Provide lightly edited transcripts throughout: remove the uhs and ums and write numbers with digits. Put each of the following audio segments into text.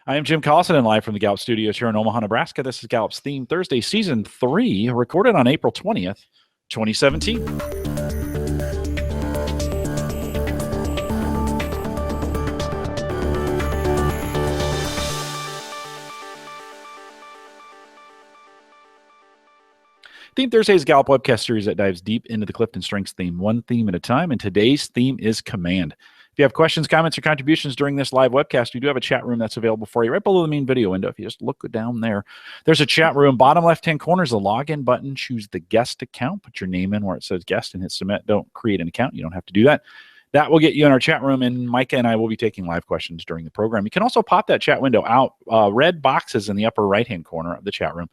I am Jim Collison and live from the Gallup studios here in Omaha, Nebraska. This is Gallup's Theme Thursday, Season 3, recorded on April 20th, 2017. Theme Thursday is Gallup webcast series that dives deep into the CliftonStrengths theme, one theme at a time, and today's theme is command. If you have questions, comments, or contributions during this live webcast, we do have a chat room that's available for you right below the main video window. If you just look down there, there's a chat room. Bottom left-hand corner is a login button. Choose the guest account. Put your name in where it says guest and hit submit. Don't create an account. You don't have to do that. That will get you in our chat room, and Maika and I will be taking live questions during the program. You can also pop that chat window out. Red boxes in the upper right-hand corner of the chat room.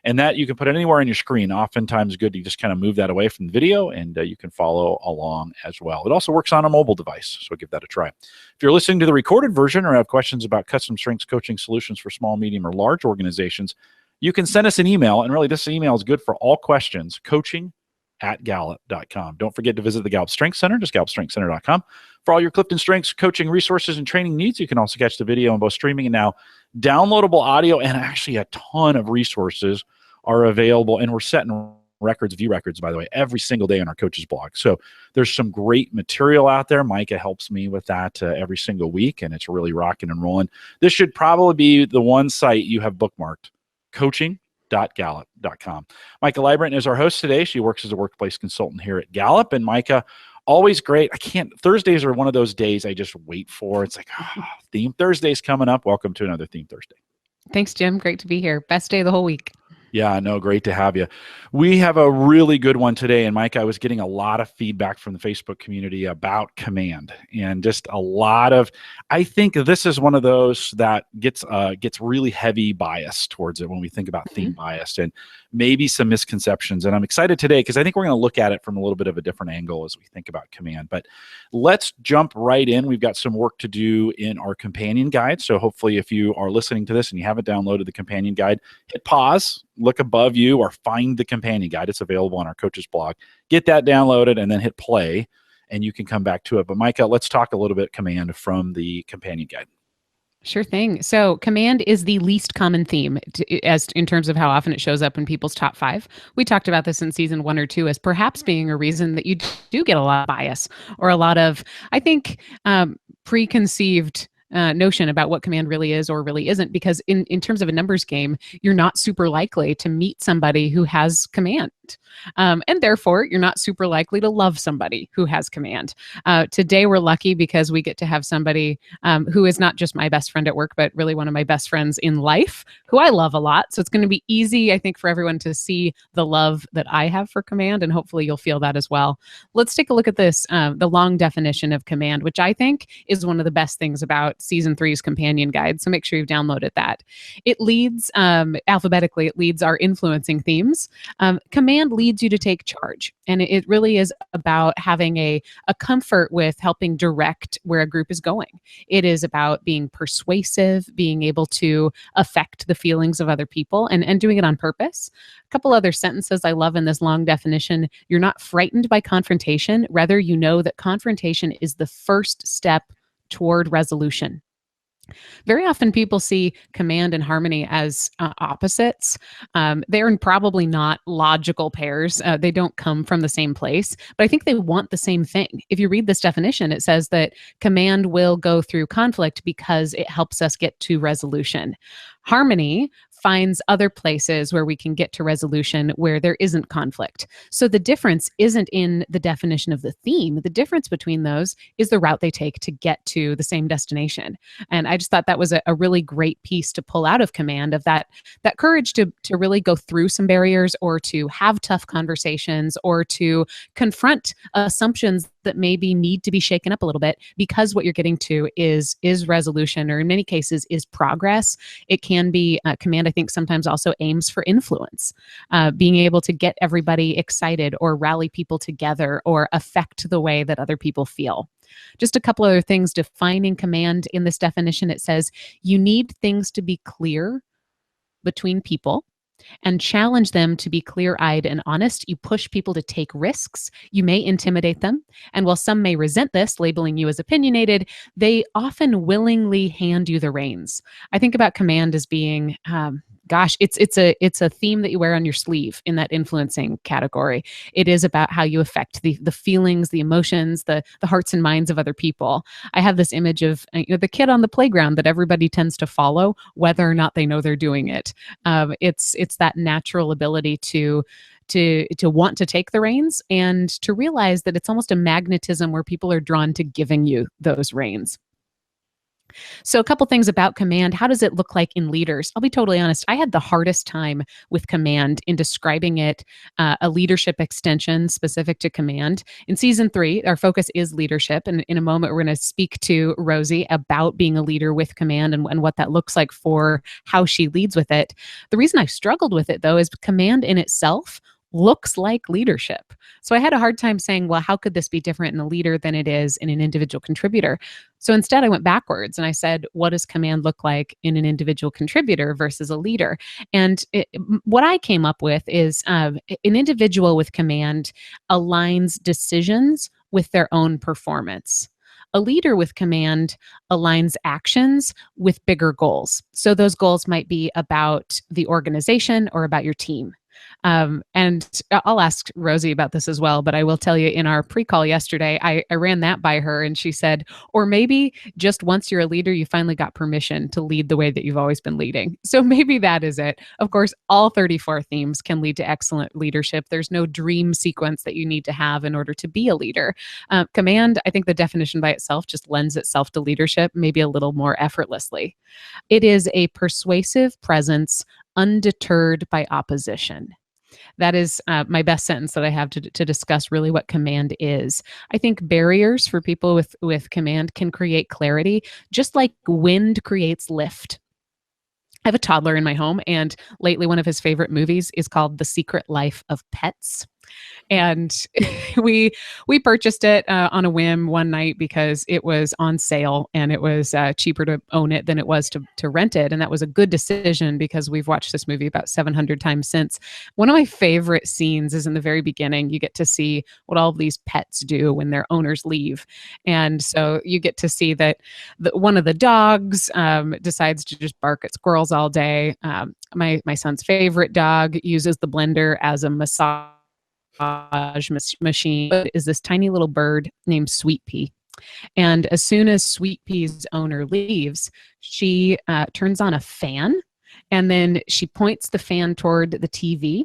And that you can put it anywhere on your screen. Oftentimes good to just kind of move that away from the video, and you can follow along as well. It also works on a mobile device, so give that a try. If you're listening to the recorded version or have questions about custom strengths coaching solutions for small, medium, or large organizations, you can send us an email. And really, this email is good for all questions, coaching@gallup.com. Don't forget to visit the Gallup Strengths Center, just gallupstrengthscenter.com. For all your CliftonStrengths coaching resources and training needs, you can also catch the video on both streaming and now downloadable audio, and actually a ton of resources are available. And we're setting records, view records, by the way, every single day on our coaches blog. So there's some great material out there. Maika helps me with that every single week, and it's really rocking and rolling. This should probably be the one site you have bookmarked, coaching.gallup.com. Maika Leibbrandt is our host today. She works as a workplace consultant here at Gallup. And Maika, always great. Thursdays are one of those days I just wait for. It's like, Theme Thursday's coming up. Welcome to another Theme Thursday. Thanks, Jim. Great to be here. Best day of the whole week. Yeah, no, great to have you. We have a really good one today. And Mike, I was getting a lot of feedback from the Facebook community about command, and just a lot of, I think this is one of those that gets really heavy bias towards it when we think about theme bias, and maybe some misconceptions. And I'm excited today because I think we're going to look at it from a little bit of a different angle as we think about command. But let's jump right in. We've got some work to do in our companion guide. So hopefully if you are listening to this and you haven't downloaded the companion guide, hit pause, look above you, or find the companion guide. It's available on our coaches blog. Get that downloaded and then hit play, and you can come back to it. But Maika, let's talk a little bit command from the companion guide. Sure thing. So command is the least common theme as in terms of how often it shows up in people's top 5. We talked about this in season 1 or 2 as perhaps being a reason that you do get a lot of bias, or a lot of, I think, preconceived notion about what command really is or really isn't, because in terms of a numbers game, you're not super likely to meet somebody who has command. And therefore, you're not super likely to love somebody who has command. Today, we're lucky because we get to have somebody who is not just my best friend at work, but really one of my best friends in life, who I love a lot. So it's going to be easy, I think, for everyone to see the love that I have for command, and hopefully you'll feel that as well. Let's take a look at this, the long definition of command, which I think is one of the best things about Season 3's companion guide. So make sure you've downloaded that. It leads, alphabetically, it leads our influencing themes. Command leads you to take charge. And it really is about having a comfort with helping direct where a group is going. It is about being persuasive, being able to affect the feelings of other people, and doing it on purpose. A couple other sentences I love in this long definition. You're not frightened by confrontation. Rather, you know that confrontation is the first step toward resolution. Very often people see command and harmony as opposites. They're probably not logical pairs. They don't come from the same place, but I think they want the same thing. If you read this definition, it says that command will go through conflict because it helps us get to resolution. Harmony finds other places where we can get to resolution where there isn't conflict. So the difference isn't in the definition of the theme. The difference between those is the route they take to get to the same destination. And I just thought that was a really great piece to pull out of command, of that courage to really go through some barriers, or to have tough conversations, or to confront assumptions that maybe need to be shaken up a little bit, because what you're getting to is resolution, or in many cases is progress. It can be command, I think, sometimes also aims for influence, being able to get everybody excited, or rally people together, or affect the way that other people feel. Just a couple other things defining command in this definition. It says you need things to be clear between people. and challenge them to be clear-eyed and honest. You push people to take risks. You may intimidate them. And while some may resent this, labeling you as opinionated, they often willingly hand you the reins. I think about command as being, it's a theme that you wear on your sleeve in that influencing category. It is about how you affect the feelings, the emotions, the hearts and minds of other people. I have this image of the kid on the playground that everybody tends to follow, whether or not they know they're doing it. It's that natural ability to want to take the reins and to realize that it's almost a magnetism where people are drawn to giving you those reins. So a couple things about command. How does it look like in leaders? I'll be totally honest. I had the hardest time with command in describing it, a leadership extension specific to command. In season 3, our focus is leadership. And in a moment, we're going to speak to Rosie about being a leader with command and what that looks like for how she leads with it. The reason I struggled with it, though, is command in itself looks like leadership. So I had a hard time saying, well, how could this be different in a leader than it is in an individual contributor? So instead, I went backwards and I said, what does command look like in an individual contributor versus a leader? And what I came up with is an individual with command aligns decisions with their own performance. A leader with command aligns actions with bigger goals. So those goals might be about the organization or about your team. And I'll ask Rosie about this as well, but I will tell you in our pre-call yesterday, I ran that by her and she said, or maybe just once you're a leader, you finally got permission to lead the way that you've always been leading. So maybe that is it. Of course, all 34 themes can lead to excellent leadership. There's no dream sequence that you need to have in order to be a leader. Command, I think the definition by itself just lends itself to leadership, maybe a little more effortlessly. It is a persuasive presence undeterred by opposition. That is my best sentence that I have to discuss really what command is. I think barriers for people with command can create clarity, just like wind creates lift. I have a toddler in my home, and lately one of his favorite movies is called The Secret Life of Pets. And we purchased it on a whim one night because it was on sale and it was cheaper to own it than it was to rent it. And that was a good decision because we've watched this movie about 700 times since. One of my favorite scenes is in the very beginning. You get to see what all of these pets do when their owners leave. And so you get to see that one of the dogs decides to just bark at squirrels all day. My son's favorite dog uses the blender as a massage machine. Is this tiny little bird named Sweet Pea. And as soon as Sweet Pea's owner leaves, she turns on a fan and then she points the fan toward the TV.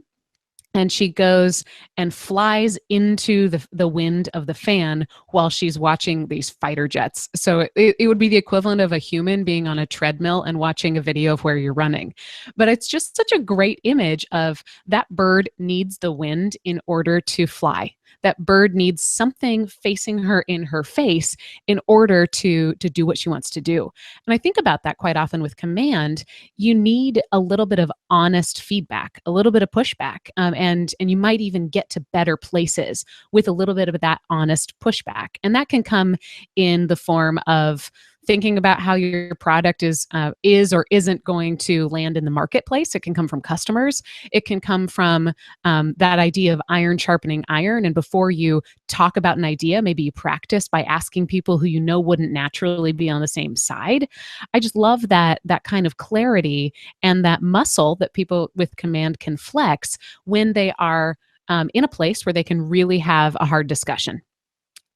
And she goes and flies into the wind of the fan while she's watching these fighter jets. So it would be the equivalent of a human being on a treadmill and watching a video of where you're running. But it's just such a great image of that bird needs the wind in order to fly. That bird needs something facing her in her face in order to do what she wants to do. And I think about that quite often with command. You need a little bit of honest feedback, a little bit of pushback, and you might even get to better places with a little bit of that honest pushback. And that can come in the form of thinking about how your product is or isn't going to land in the marketplace. It can come from customers. It can come from that idea of iron sharpening iron. And before you talk about an idea, maybe you practice by asking people who you know wouldn't naturally be on the same side. I just love that kind of clarity and that muscle that people with command can flex when they are in a place where they can really have a hard discussion.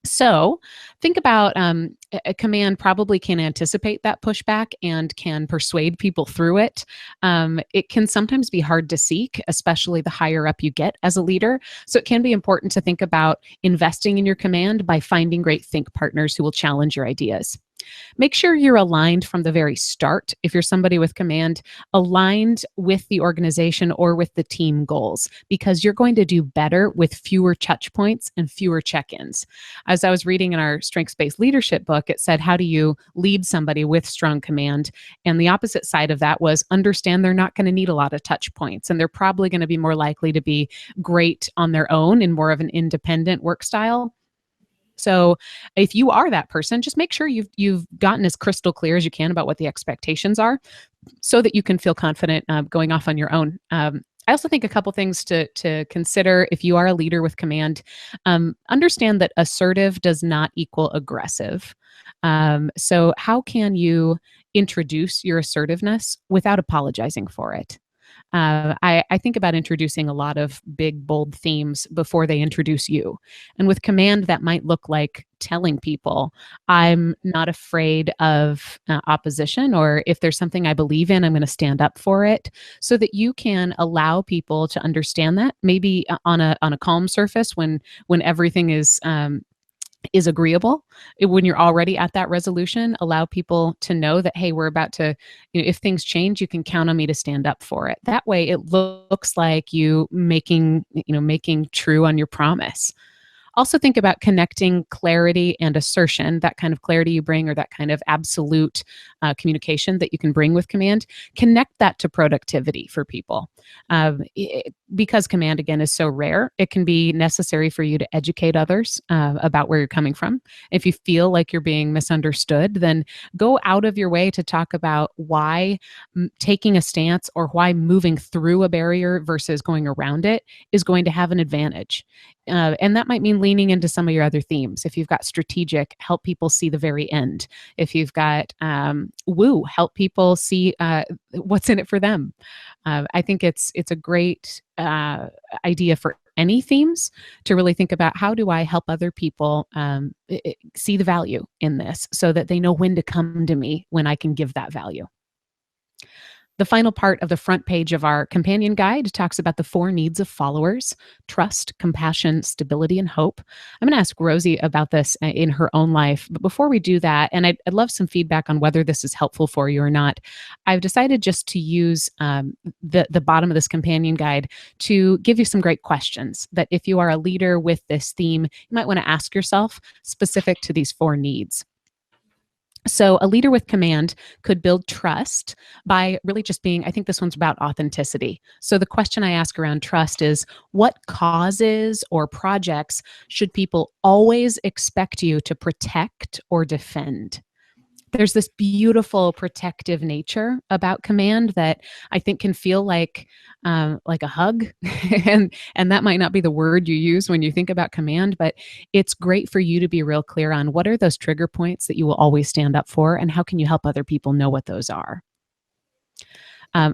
So think about a command probably can anticipate that pushback and can persuade people through it. It can sometimes be hard to seek, especially the higher up you get as a leader. So it can be important to think about investing in your command by finding great think partners who will challenge your ideas. Make sure you're aligned from the very start. If you're somebody with command, aligned with the organization or with the team goals, because you're going to do better with fewer touch points and fewer check-ins. As I was reading in our strengths-based leadership book, it said, how do you lead somebody with strong command? And the opposite side of that was understand they're not going to need a lot of touch points, and they're probably going to be more likely to be great on their own in more of an independent work style. So if you are that person, just make sure you've gotten as crystal clear as you can about what the expectations are so that you can feel confident going off on your own. I also think a couple things to consider if you are a leader with command. Understand that assertive does not equal aggressive. So how can you introduce your assertiveness without apologizing for it? I think about introducing a lot of big, bold themes before they introduce you. And with command, that might look like telling people, I'm not afraid of opposition, or if there's something I believe in, I'm going to stand up for it, so that you can allow people to understand that, maybe on a calm surface when everything is agreeable. When you're already at that resolution, allow people to know that, hey, we're about to, if things change, you can count on me to stand up for it. That way it looks like you making true on your promise. Also think about connecting clarity and assertion, that kind of clarity you bring, or that kind of absolute communication that you can bring with command. Connect that to productivity for people. Because command, again, is so rare, it can be necessary for you to educate others about where you're coming from. If you feel like you're being misunderstood, then go out of your way to talk about why taking a stance or why moving through a barrier versus going around it is going to have an advantage. And that might mean leaning into some of your other themes. If you've got strategic, help people see the very end. If you've got woo, help people see what's in it for them. I think it's a great idea for any themes to really think about, how do I help other people see the value in this, so that they know when to come to me when I can give that value. The final part of the front page of our companion guide talks about the 4 needs of followers: trust, compassion, stability, and hope. I'm going to ask Rosie about this in her own life. But before we do that, and I'd love some feedback on whether this is helpful for you or not, I've decided just to use the bottom of this companion guide to give you some great questions that, if you are a leader with this theme, you might want to ask yourself, specific to these 4 needs. So a leader with command could build trust by really just being, I think this one's about authenticity. So the question I ask around trust is, what causes or projects should people always expect you to protect or defend? There's this beautiful protective nature about command that I think can feel like a hug, and that might not be the word you use when you think about command, but it's great for you to be real clear on what are those trigger points that you will always stand up for, and how can you help other people know what those are.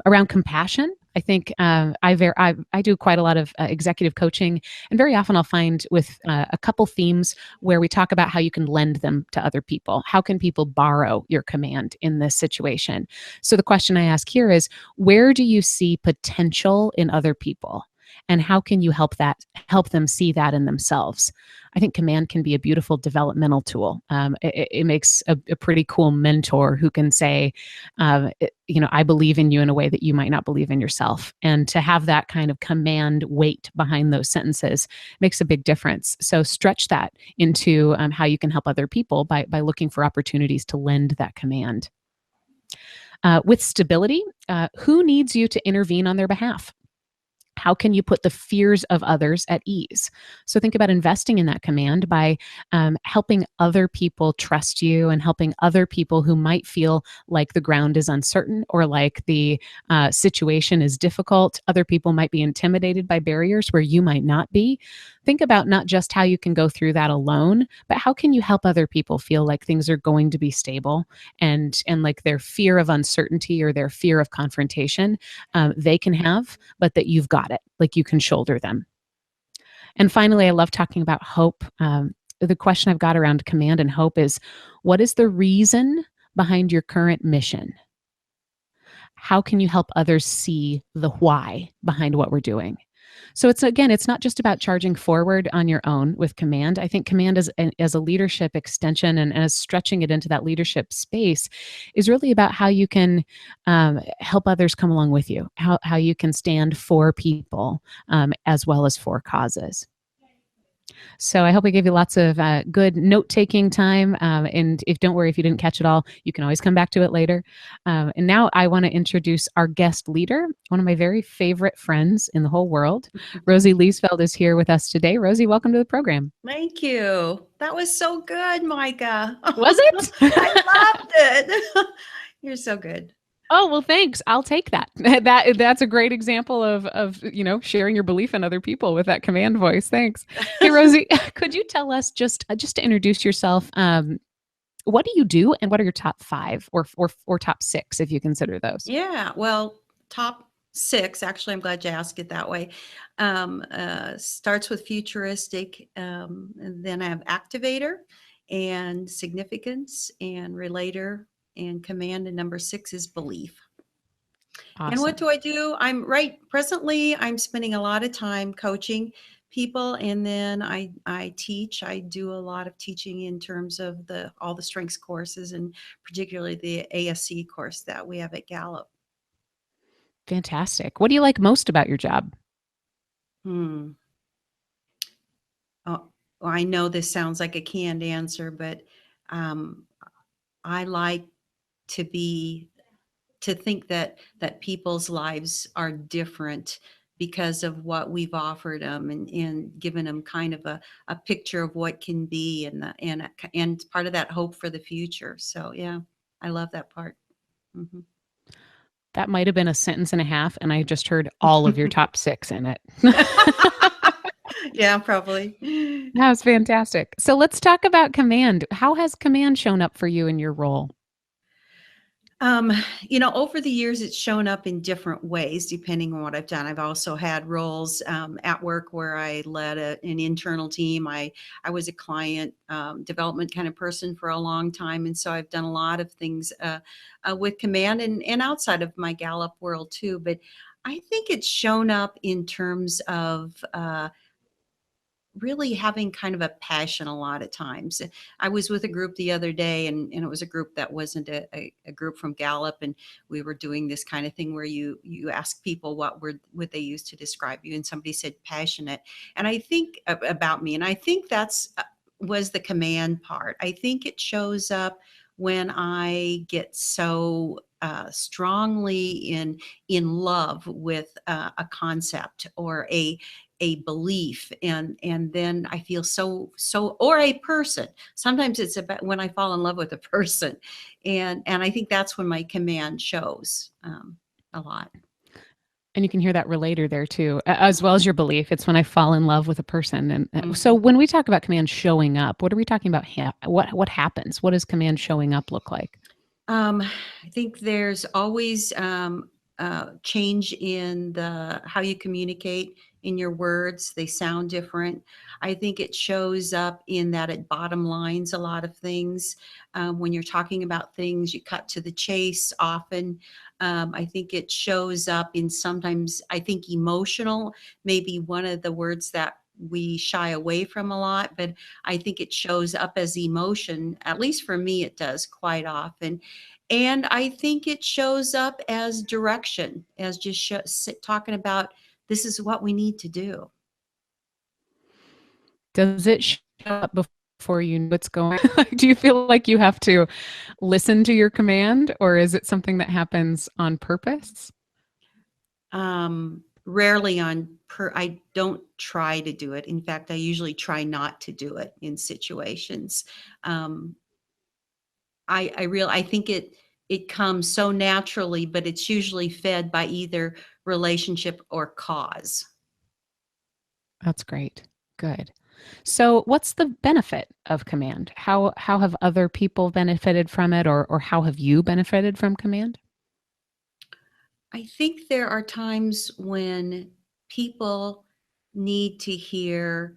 Around compassion, I think I do quite a lot of executive coaching, and very often I'll find with a couple themes where we talk about how you can lend them to other people. How can people borrow your command in this situation? So the question I ask here is, where do you see potential in other people? And how can you help them see that in themselves? I think command can be a beautiful developmental tool. It makes a pretty cool mentor who can say, I believe in you in a way that you might not believe in yourself. And to have that kind of command weight behind those sentences makes a big difference. So stretch that into how you can help other people by looking for opportunities to lend that command. With stability, who needs you to intervene on their behalf? How can you put the fears of others at ease? So think about investing in that command by helping other people trust you, and helping other people who might feel like the ground is uncertain, or like the situation is difficult. Other people might be intimidated by barriers where you might not be. Think about not just how you can go through that alone, but how can you help other people feel like things are going to be stable, and like their fear of uncertainty or their fear of confrontation they can have, but that you've got it, like you can shoulder them. And finally, I love talking about hope. The question I've got around command and hope is, what is the reason behind your current mission? How can you help others see the why behind what we're doing? So it's not just about charging forward on your own with command. I think command as a leadership extension, and as stretching it into that leadership space, is really about how you can help others come along with you, how you can stand for people as well as for causes. So I hope I gave you lots of good note-taking time. And don't worry if you didn't catch it all, you can always come back to it later. And now I want to introduce our guest leader, one of my very favorite friends in the whole world. Rosie Liesveld is here with us today. Rosie, welcome to the program. Thank you. That was so good, Maika. Was it? I loved it. You're so good. Oh, well, thanks. I'll take that. That's a great example of sharing your belief in other people with that command voice. Thanks. Hey, Rosie, could you tell us just to introduce yourself? What do you do, and what are your top 5 or top 6 if you consider those? Yeah, well, top 6, actually, I'm glad you asked it that way. Starts with futuristic, and then I have activator and significance and relator and command, and number 6 is belief. And what Awesome. do I do? Presently, I'm spending a lot of time coaching people, and then I teach. I do a lot of teaching in terms of all the strengths courses, and particularly the ASC course that we have at Gallup. Fantastic. What do you like most about your job? Hmm. Oh, well, I know this sounds like a canned answer, but um, I like to be to think that people's lives are different because of what we've offered them, and given them kind of a picture of what can be, and part of that hope for the future. So yeah, I love that part. Mhm. That might have been a sentence and a half, and I just heard all of your top 6 in it. Yeah, probably. That was fantastic. So let's talk about command. How has command shown up for you in your role? Um, over the years, it's shown up in different ways depending on what I've done. I've also had roles at work where I led an internal team. I was a client development kind of person for a long time, and so I've done a lot of things with command, and outside of my Gallup world too. But I think it's shown up in terms of really having kind of a passion a lot of times. I was with a group the other day, and it was a group that wasn't a group from Gallup, and we were doing this kind of thing where you ask people what word would they use to describe you, and somebody said passionate, and I think about me, and I think that's was the command part. I think it shows up when I get so strongly in love with a concept or a belief, and then I feel so, or a person. Sometimes it's about when I fall in love with a person, and I think that's when my command shows a lot. And you can hear that relator there too, as well as your belief. It's when I fall in love with a person. And so Mhm. when we talk about command showing up, what are we talking about? What happens? What does command showing up look like? I think there's always change in the how you communicate in your words. They sound different. I think it shows up in that it bottom lines a lot of things. When you're talking about things, you cut to the chase often. I think it shows up in sometimes, I think emotional, maybe one of the words that we shy away from a lot, but I think it shows up as emotion. At least for me, it does quite often. And I think it shows up as direction, as just talking about this is what we need to do. Does it show up before you know what's going on? Do you feel like you have to listen to your command, or is it something that happens on purpose? Rarely I don't try to do it. In fact, I usually try not to do it in situations. Um, I think it comes so naturally, but it's usually fed by either relationship or cause. That's great. Good. So what's the benefit of command? How have other people benefited from it, or how have you benefited from command? I think there are times when people need to hear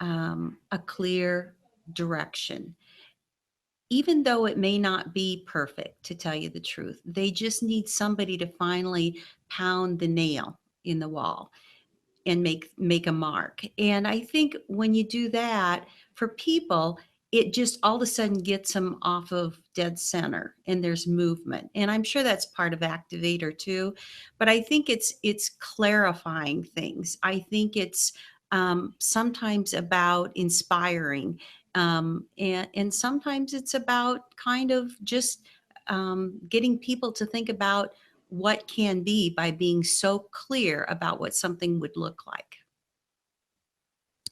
a clear direction. Even though it may not be perfect, to tell you the truth, they just need somebody to finally pound the nail in the wall and make a mark. And I think when you do that for people, it just all of a sudden gets them off of dead center, and there's movement. And I'm sure that's part of activator too, but I think it's clarifying things. I think it's sometimes about inspiring, and sometimes it's about kind of just getting people to think about what can be by being so clear about what something would look like.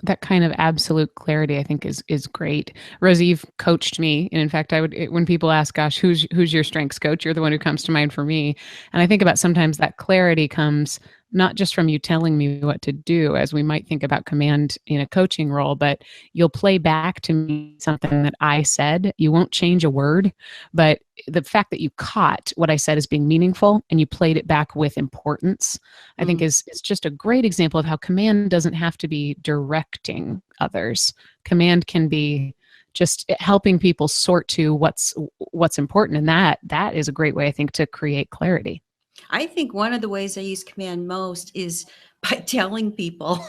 That kind of absolute clarity, I think, is great. Rosie, you've coached me, and in fact, when people ask, "Gosh, who's your strengths coach?" You're the one who comes to mind for me. And I think about sometimes that clarity comes not just from you telling me what to do, as we might think about command in a coaching role, but you'll play back to me something that I said. You won't change a word, but the fact that you caught what I said as being meaningful and you played it back with importance, I think is just a great example of how command doesn't have to be directing others. Command can be just helping people sort to what's important, and that is a great way, I think, to create clarity. I think one of the ways I use command most is by telling people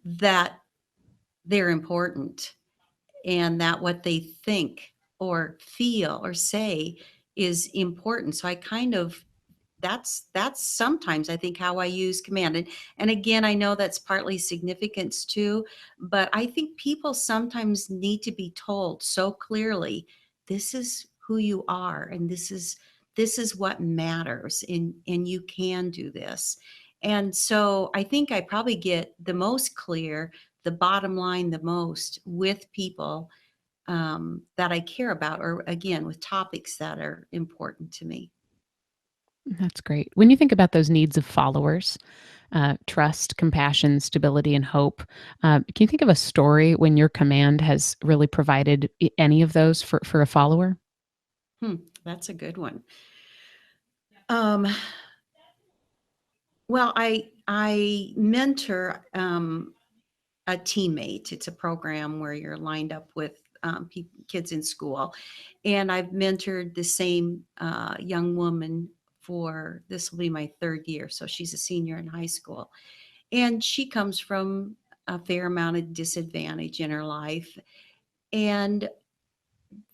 that they're important and that what they think or feel or say is important. So I kind of that's sometimes I think how I use command. And again, I know that's partly significance too, but I think people sometimes need to be told so clearly, this is who you are and this is what matters and you can do this. And so I think I probably get the most clear, the bottom line the most with people that I care about, or again, with topics that are important to me. That's great. When you think about those needs of followers, trust, compassion, stability, and hope, can you think of a story when your command has really provided any of those for a follower? Hmm, that's a good one. Um, well, I mentor a teammate. It's a program where you're lined up with kids in school, and I've mentored the same young woman for this will be my third year. So she's a senior in high school, and she comes from a fair amount of disadvantage in her life, and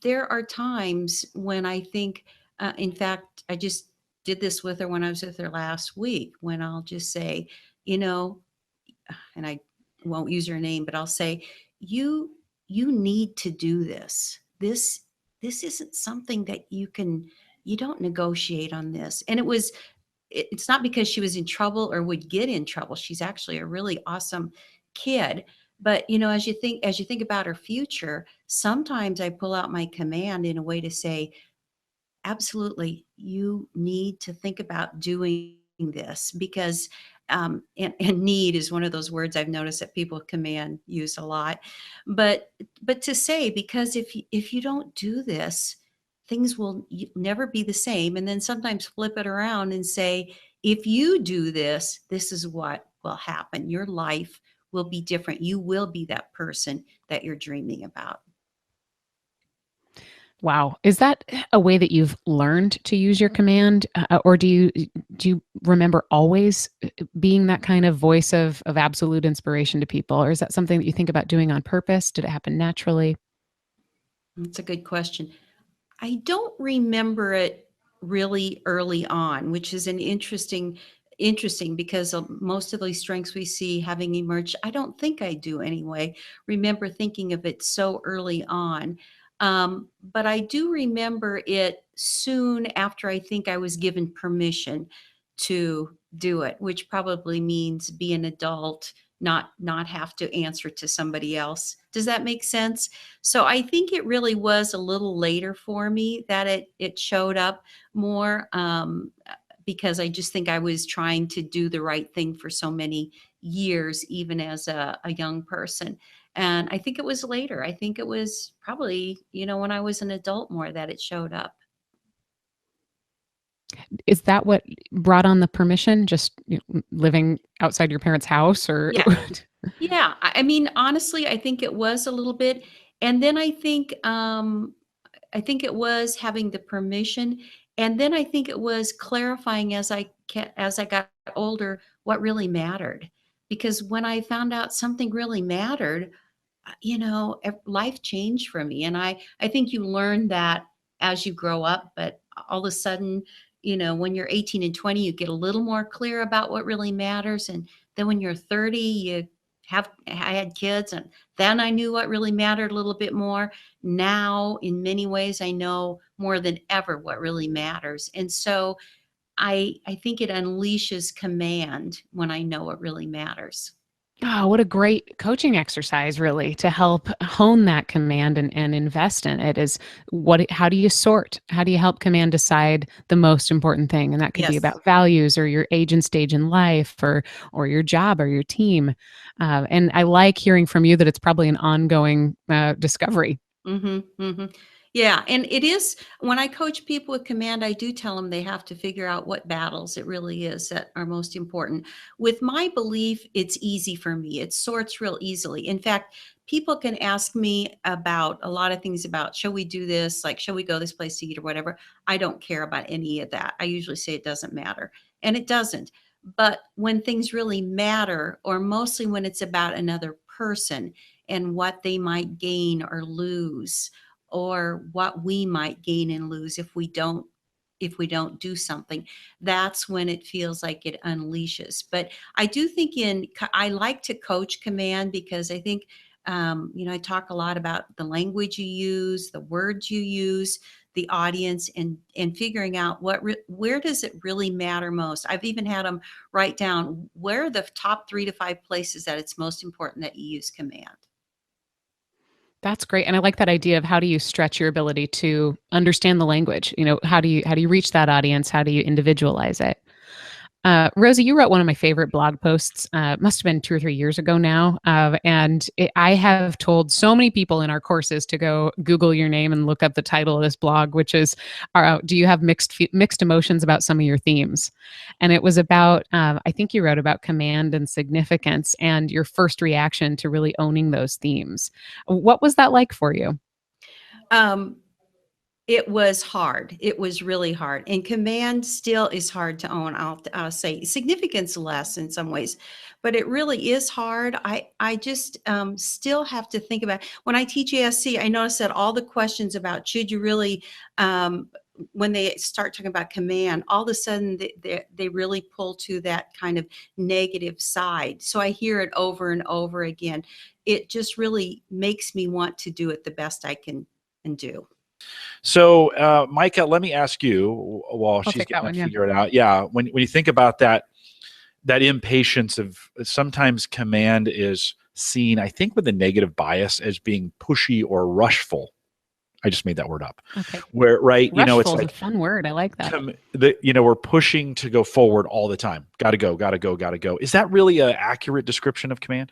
there are times when I think, in fact, I just did this with her when I was with her last week, when I'll just say, you know, and I won't use her name, but I'll say, you you need to do this. This isn't something that you don't negotiate on this. And it's not because she was in trouble or would get in trouble. She's actually a really awesome kid. But as you think about her future, sometimes I pull out my command in a way to say, absolutely, you need to think about doing this because and need is one of those words I've noticed that people command use a lot. But to say, because if you don't do this, things will never be the same. And then sometimes flip it around and say, if you do this, this is what will happen. Your life will be different. You will be that person that you're dreaming about. Wow. Is that a way that you've learned to use your command? Or do you remember always being that kind of voice of absolute inspiration to people? Or is that something that you think about doing on purpose? Did it happen naturally? That's a good question. I don't remember it really early on, which is an interesting because most of these strengths we see having emerged, I don't think I do anyway. Remember thinking of it so early on. But I do remember it soon after I think I was given permission to do it, which probably means be an adult, not have to answer to somebody else. Does that make sense? So I think it really was a little later for me that it showed up more, because I just think I was trying to do the right thing for so many years, even as a young person. And I think it was later. I think it was probably, when I was an adult more that it showed up. Is that what brought on the permission? Just living outside your parents' house, or Yeah. Yeah. I mean, honestly, I think it was a little bit. And then I think it was having the permission, and then I think it was clarifying as I got older what really mattered. Because when I found out something really mattered, life changed for me, and I think you learn that as you grow up. But all of a sudden, when you're 18 and 20, you get a little more clear about what really matters, and then when you're 30, I had kids, and then I knew what really mattered a little bit more. Now, in many ways, I know more than ever what really matters. And so I think it unleashes command when I know what really matters. Oh, what a great coaching exercise, really, to help hone that command and invest in it is how do you sort? How do you help command decide the most important thing? And that could be Yes. about values or your age and stage in life or your job or your team. And I like hearing from you that it's probably an ongoing discovery. Yeah, and it is when I coach people with command, I do tell them they have to figure out what battles it really is that are most important. With my belief, it's easy for me. It sorts real easily. In fact, people can ask me about a lot of things about, shall we do this? Like, shall we go this place to eat or whatever? I don't care about any of that. I usually say it doesn't matter, and it doesn't. But when things really matter, or mostly when it's about another person and what they might gain or lose, or what we might gain and lose if we don't do something, that's when it feels like it unleashes. But I do think I like to coach command because I think I talk a lot about the language you use, the words you use, the audience, and figuring out where does it really matter most. I've even had them write down where are the top 3 to 5 places that it's most important that you use command. That's great. And I like that idea of how do you stretch your ability to understand the language? How do you reach that audience? How do you individualize it? Rosie, you wrote one of my favorite blog posts. Must have been 2 or 3 years ago now, I have told so many people in our courses to go Google your name and look up the title of this blog, which is, "Do you have mixed emotions about some of your themes?" And it was about, I think you wrote about command and significance, and your first reaction to really owning those themes. What was that like for you? Um, It was hard. It was really hard. And command still is hard to own. I'll say significance less in some ways, but it really is hard. I just still have to think about when I teach ASC. I notice that all the questions about should you really, when they start talking about command, all of a sudden they really pull to that kind of negative side. So I hear it over and over again. It just really makes me want to do it the best I can and do. So, Maika, let me ask you while I'll she's take that getting one. that Yeah. figured out. Yeah, when you think about that impatience of sometimes command is seen, I think, with a negative bias as being pushy or rushful. I just made that word up. Okay. Where right, it's Rushful is a like fun word. I like that. we're pushing to go forward all the time. Got to go, got to go, got to go. Is that really an accurate description of command?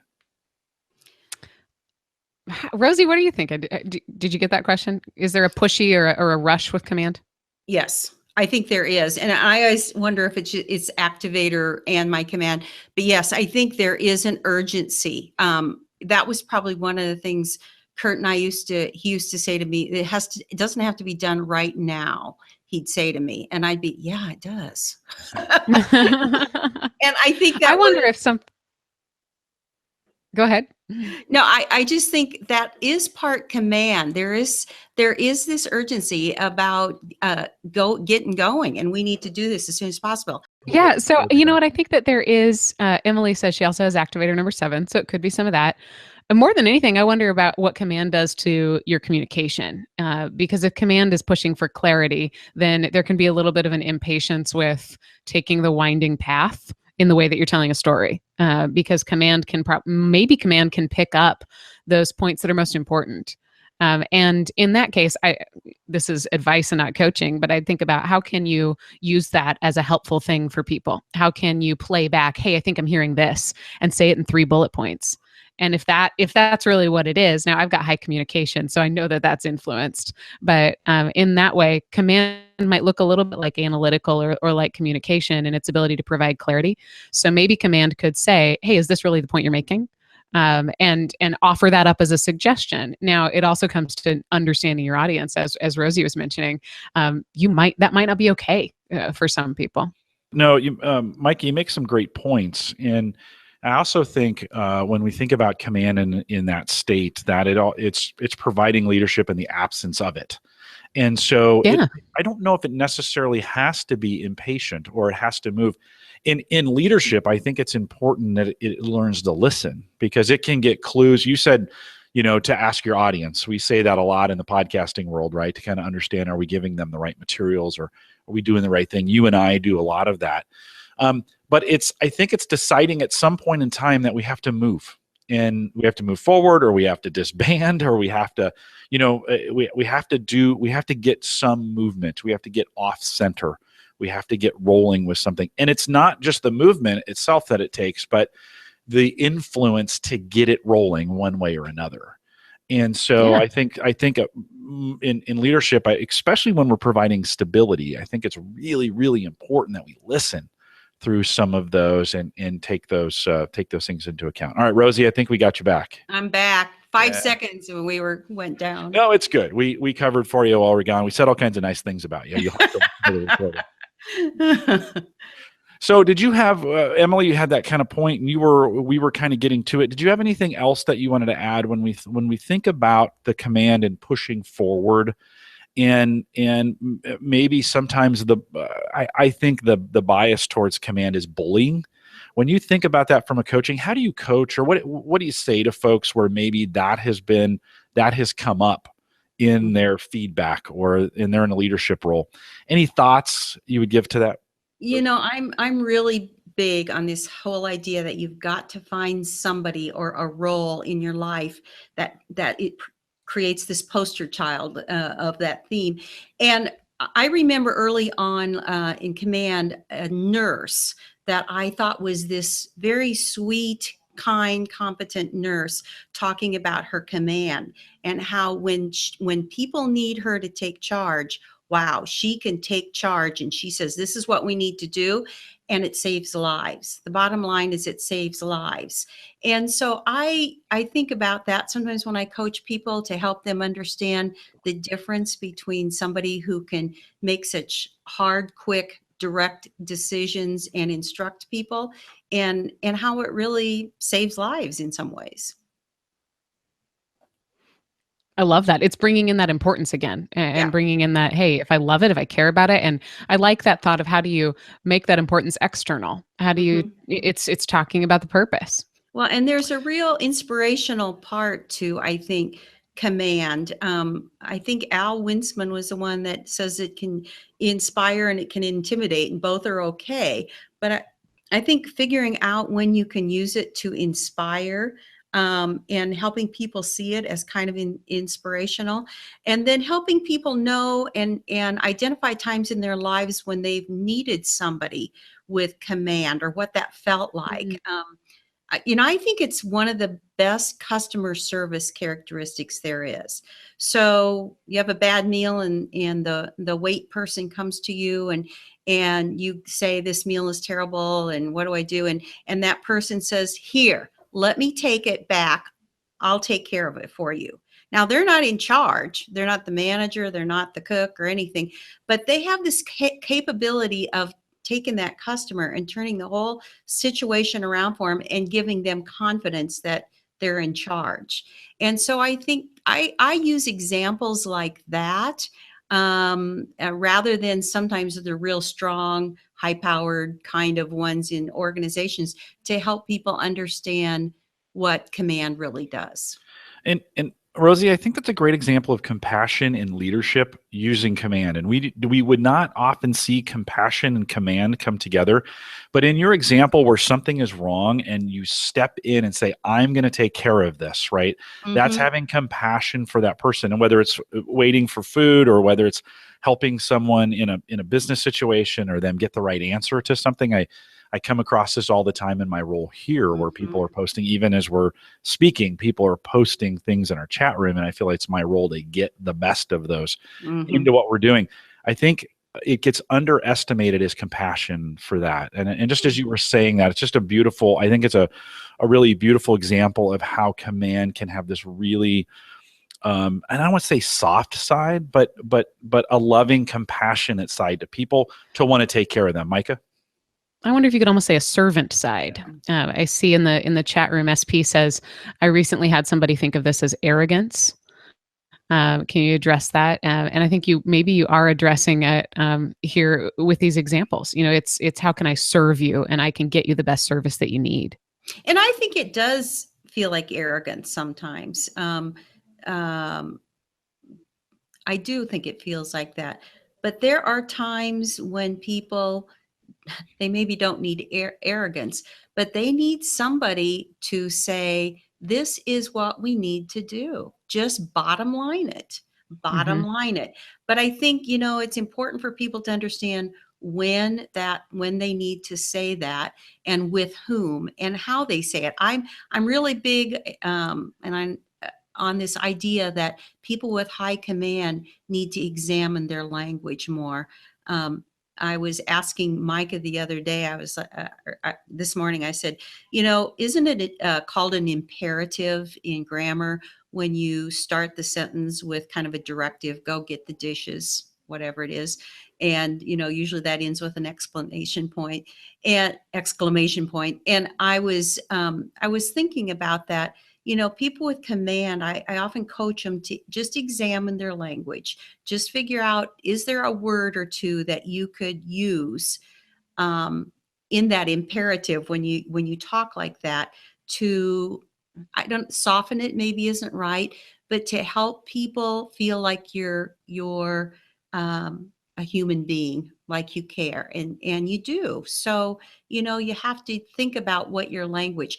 Rosie, what do you think? Did you get that question? Is there a pushy or a rush with command? Yes, I think there is. And I always wonder if it's activator and my command. But yes, I think there is an urgency. That was probably one of the things Kurt and he used to say to me, it doesn't have to be done right now. He'd say to me, and I'd be, yeah, it does. And I think I that wonder if some. Go ahead. No, I just think that is part command. There is this urgency about getting going, and we need to do this as soon as possible. Yeah. So you know what? I think that there is. Emily says she also has activator number 7, so it could be some of that. And more than anything, I wonder about what command does to your communication. Because if command is pushing for clarity, then there can be a little bit of an impatience with taking the winding path in the way that you're telling a story. Because command can pick up those points that are most important. And in that case, this is advice and not coaching, but I'd think about how can you use that as a helpful thing for people? How can you play back, hey, I think I'm hearing this, and say it in 3 bullet points? And if that's really what it is, now I've got high communication, so I know that that's influenced. But in that way, command might look a little bit like analytical or like communication in its ability to provide clarity. So maybe command could say, hey, is this really the point you're making? And offer that up as a suggestion. Now, it also comes to understanding your audience, as Rosie was mentioning. That might not be okay for some people. No, Mike, you make some great points, and I also think when we think about command in that state, that it's providing leadership in the absence of it. And so Yeah. I don't know if it necessarily has to be impatient or it has to move. In leadership, I think it's important that it learns to listen because it can get clues. You said, to ask your audience. We say that a lot in the podcasting world, right? To kind of understand, are we giving them the right materials or are we doing the right thing? You and I do a lot of that. But But I think it's deciding at some point in time that we have to move, and we have to move forward, or we have to disband, or we have to, we have to get some movement. We have to get off center. We have to get rolling with something. And it's not just the movement itself that it takes, but the influence to get it rolling one way or another. And so Yeah. I think in leadership, especially when we're providing stability, I think it's really, really important that we listen through some of those and take those things into account. All right, Rosie, I think we got you back. I'm back. 5 Yeah. seconds when we went down. No, it's good. We covered for you while we're gone. We said all kinds of nice things about you. You'll have to listen to the recording. So did you have, Emily, you had that kind of point, and we were kind of getting to it. Did you have anything else that you wanted to add when we think about the command and pushing forward, and maybe sometimes I think the bias towards command is bullying. When you think about that from a coaching, how do you coach, or what do you say to folks where maybe that has come up in their feedback, or they're in a leadership role? Any thoughts you would give to that? I'm really big on this whole idea that you've got to find somebody or a role in your life that creates this poster child of that theme. And I remember early on in command, a nurse that I thought was this very sweet, kind, competent nurse talking about her command, and how when people need her to take charge, wow, she can take charge, and she says, this is what we need to do, and it saves lives. The bottom line is it saves lives. And so I think about that sometimes when I coach people, to help them understand the difference between somebody who can make such hard, quick, direct decisions and instruct people, and how it really saves lives in some ways. I love that. It's bringing in that importance again, and Yeah. bringing in that, hey, if I love it, if I care about it. And I like that thought of, how do you make that importance external? How do you, it's talking about the purpose. Well, and there's a real inspirational part to, I think, command. I think Al Winsman was the one that says it can inspire and it can intimidate, and both are okay. But I think figuring out when you can use it to inspire, and helping people see it as kind of inspirational, and then helping people know and identify times in their lives when they've needed somebody with command, or what that felt like. I think it's one of the best customer service characteristics there is. So you have a bad meal, and the wait person comes to you, and you say, this meal is terrible, and what do I do? And that person says, here, let me take it back. I'll take care of it for you. Now, they're not in charge. They're not the manager. They're not the cook or anything, but they have this capability of taking that customer and turning the whole situation around for them, and giving them confidence that they're in charge. And so I think I use examples like that, rather than sometimes the real strong, high-powered kind of ones in organizations, to help people understand what command really does. And Rosie, I think that's a great example of compassion in leadership using command. And we would not often see compassion and command come together. But in your example, where something is wrong and you step in and say, I'm going to take care of this, right? That's having compassion for that person. And whether it's waiting for food, or whether it's helping someone in a business situation, or them get the right answer to something, I come across this all the time in my role here, where people are posting, even as we're speaking, people are posting things in our chat room. And I feel like it's my role to get the best of those into what we're doing. I think it gets underestimated as compassion for that. And just as you were saying that, it's just I think it's a really beautiful example of how command can have this really, and I don't want to say soft side, but a loving, compassionate side to people, to want to take care of them. Maika? I wonder if you could almost say a servant side. I see in the chat room, SP says, I recently had somebody think of this as arrogance. Can you address that? And I think maybe you are addressing it here with these examples. It's how can I serve you, and I can get you the best service that you need. And I think it does feel like arrogance sometimes. I do think it feels like that. But there are times when people They maybe don't need arrogance, but they need somebody to say, this is what we need to do. Just bottom line it. Bottom line it. But I think, it's important for people to understand when they need to say that and with whom and how they say it. I'm really big and I'm on this idea that people with high command need to examine their language more. I was asking Maika the other day, this morning, I said, isn't it called an imperative in grammar when you start the sentence with kind of a directive, go get the dishes, whatever it is. And, usually that ends with an exclamation point. And I was thinking about that. People with command, I often coach them to just examine their language. Just figure out, is there a word or two that you could use in that imperative when you talk like that to, I don't soften it, maybe isn't right, but to help people feel like you're a human being, like you care, and you do. So, you have to think about what your language.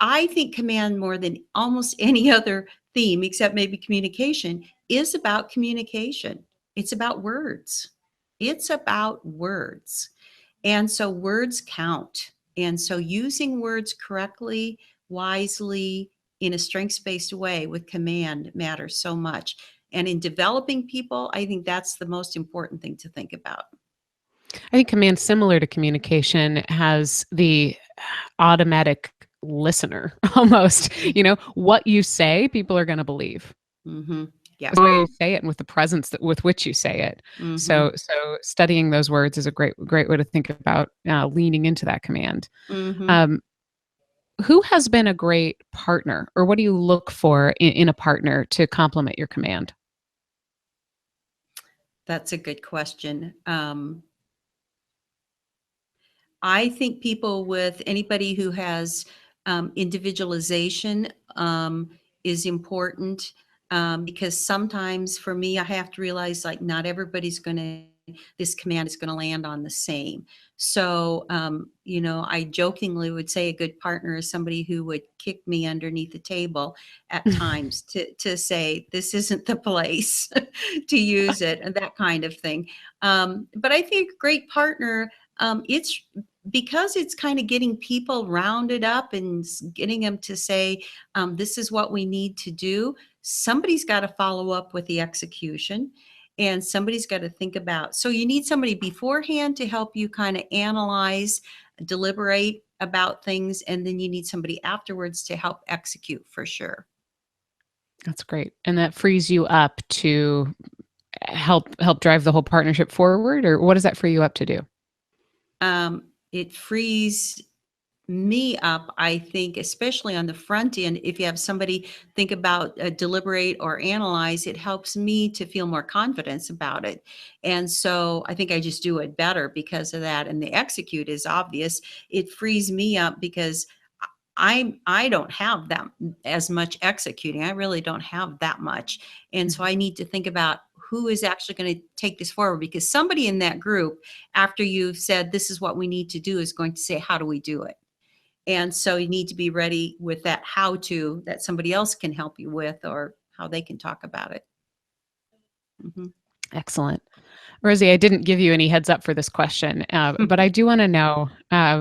I think command, more than almost any other theme, except maybe communication, is about communication. It's about words. It's about words. And so words count. And so using words correctly, wisely, in a strengths-based way with command matters so much. And in developing people, I think that's the most important thing to think about. I think command, similar to communication, has the automatic listener almost. What you say, people are going to believe. Mm-hmm. Yeah. The way you say it and with the presence with which you say it. Mm-hmm. So studying those words is a great way to think about leaning into that command. Mm-hmm. Who has been a great partner, or what do you look for in a partner to complement your command? That's a good question. I think anybody who has individualization is important, because sometimes for me, I have to realize, like, not everybody's this command is going to land on the same. So, I jokingly would say a good partner is somebody who would kick me underneath the table at times to say, this isn't the place to use it, and that kind of thing. But I think a great partner, it's because it's kind of getting people rounded up and getting them to say, this is what we need to do. Somebody's got to follow up with the execution, and somebody's got to think about. So you need somebody beforehand to help you kind of analyze, deliberate about things, and then you need somebody afterwards to help execute, for sure. That's great. And that frees you up to help drive the whole partnership forward, or what does that free you up to do? It frees me up, I think, especially on the front end. If you have somebody think about, deliberate or analyze, it helps me to feel more confidence about it. And so I think I just do it better because of that. And the execute is obvious. It frees me up because I don't have that as much executing. I really don't have that much. And so I need to think about who is actually going to take this forward, because somebody in that group, after you've said, this is what we need to do, is going to say, how do we do it? And so you need to be ready with that how to that somebody else can help you with, or how they can talk about it. Mm-hmm. Excellent. Rosie, I didn't give you any heads up for this question, but I do want to know,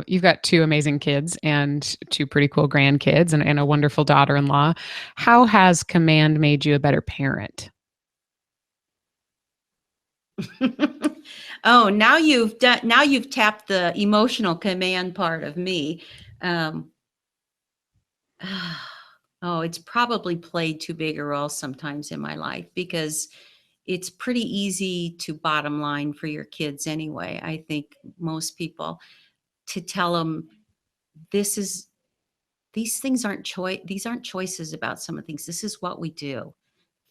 you've got 2 amazing kids and 2 pretty cool grandkids and a wonderful daughter-in-law. How has command made you a better parent? Oh, now you've tapped the emotional command part of me. It's probably played too big a role sometimes in my life, because it's pretty easy to bottom line for your kids anyway. I think most people, to tell them, these things aren't these aren't choices about some of the things. This is what we do.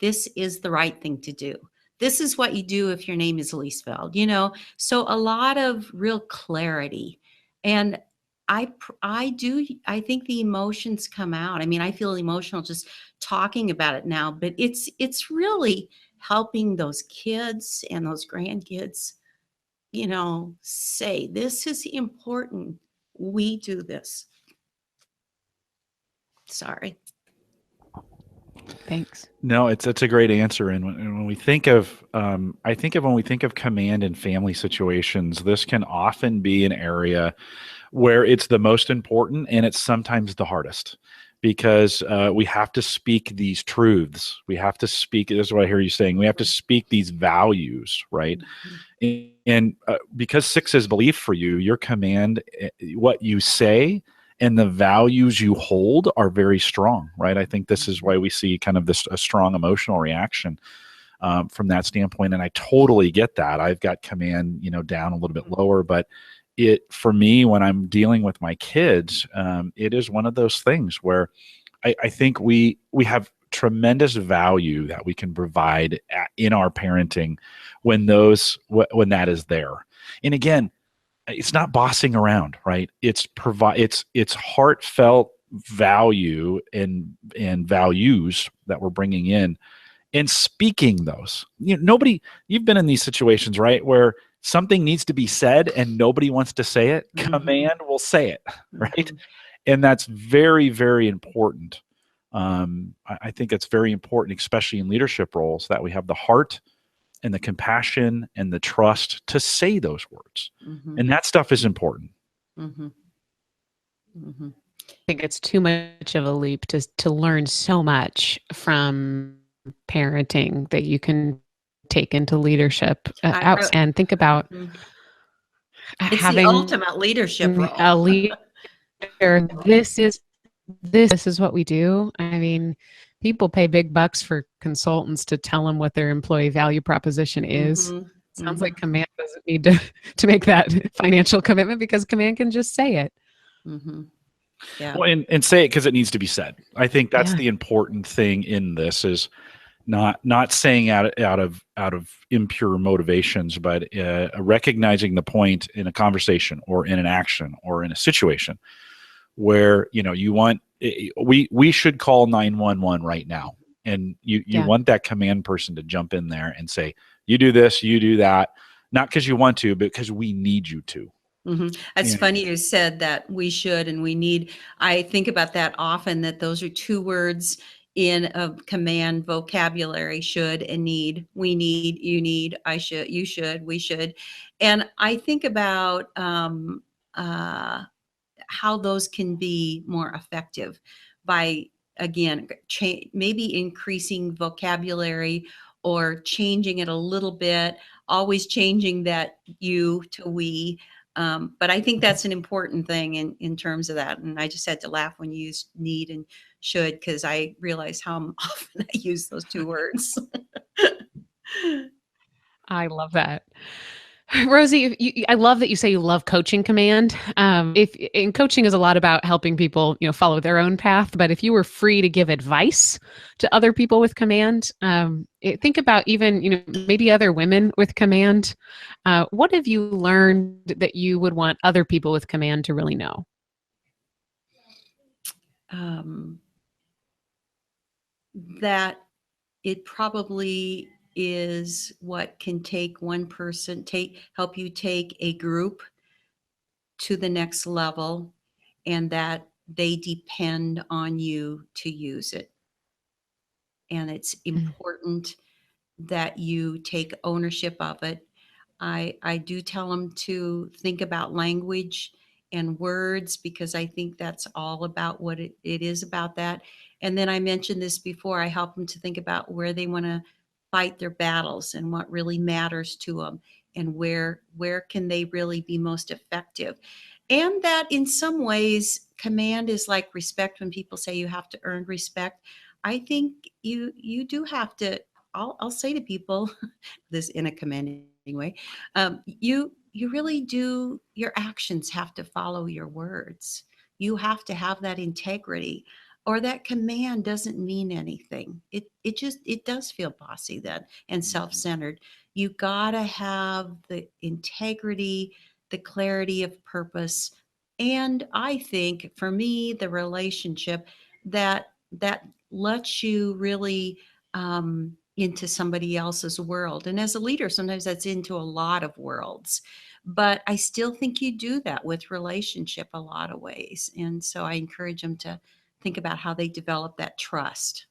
This is the right thing to do. This is what you do if your name is Liesveld, so a lot of real clarity. And I think the emotions come out. I mean, I feel emotional just talking about it now, but it's really helping those kids and those grandkids say, this is important. We do this. Sorry. Thanks. No, it's a great answer. And when we think of, I think of when we think of command in family situations, this can often be an area where it's the most important and it's sometimes the hardest because we have to speak these truths. We have to speak. This is what I hear you saying. We have to speak these values, right? And because 6 is belief for you, your command, what you say, and the values you hold are very strong, right? I think this is why we see kind of a strong emotional reaction from that standpoint. And I totally get that. I've got command, down a little bit lower, but for me, when I'm dealing with my kids, it is one of those things where I think we have tremendous value that we can provide in our parenting when that is there. And again, it's not bossing around, right? It's heartfelt value and values that we're bringing in and speaking those. You've been in these situations, right, where something needs to be said and nobody wants to say it. Command will say it, right? And that's very, very important. I think it's very important, especially in leadership roles, that we have the heart and the compassion and the trust to say those words. And that stuff is important. I think it's too much of a leap to learn so much from parenting that you can take into leadership and think about it's having the ultimate leadership role. A leader. This is what we do. I mean, people pay big bucks for consultants to tell them what their employee value proposition is. Sounds like command doesn't need to make that financial commitment because command can just say it. Yeah. Well, and say it because it needs to be said. I think that's the important thing in this is not saying out of impure motivations, but recognizing the point in a conversation or in an action or in a situation where you want we should call 911 right now, and you want that command person to jump in there and say, you do this, you do that, not because you want to, but because we need you to. It's funny you said that we should and we need. I think about that often, that those are two words in a command vocabulary: should and need. We need, you need, I should, you should, we should. And I think about how those can be more effective by, again, maybe increasing vocabulary or changing it a little bit, always changing that you to we. But I think that's an important thing in terms of that. And I just had to laugh when you used need and should, because I realized how often I use those two words. I love that. Rosie, I love that you say you love coaching command. In coaching is a lot about helping people, follow their own path. But if you were free to give advice to other people with command, think about even, maybe other women with command. What have you learned that you would want other people with command to really know? That it probably is what can take one person, help you take a group to the next level, and that they depend on you to use it. And it's important that you take ownership of it. I do tell them to think about language and words, because I think that's all about what it is about that. And then I mentioned this before, I help them to think about where they want to fight their battles and what really matters to them, and where can they really be most effective. And that in some ways, command is like respect. When people say you have to earn respect, I think you do have to. I'll say to people this in a commanding way, you really do, your actions have to follow your words. You have to have that integrity, or that command doesn't mean anything. It does feel bossy then and self-centered. You gotta have the integrity, the clarity of purpose, and I think for me, the relationship that lets you really into somebody else's world. And as a leader, sometimes that's into a lot of worlds. But I still think you do that with relationship a lot of ways. And so I encourage them to think about how they develop that trust.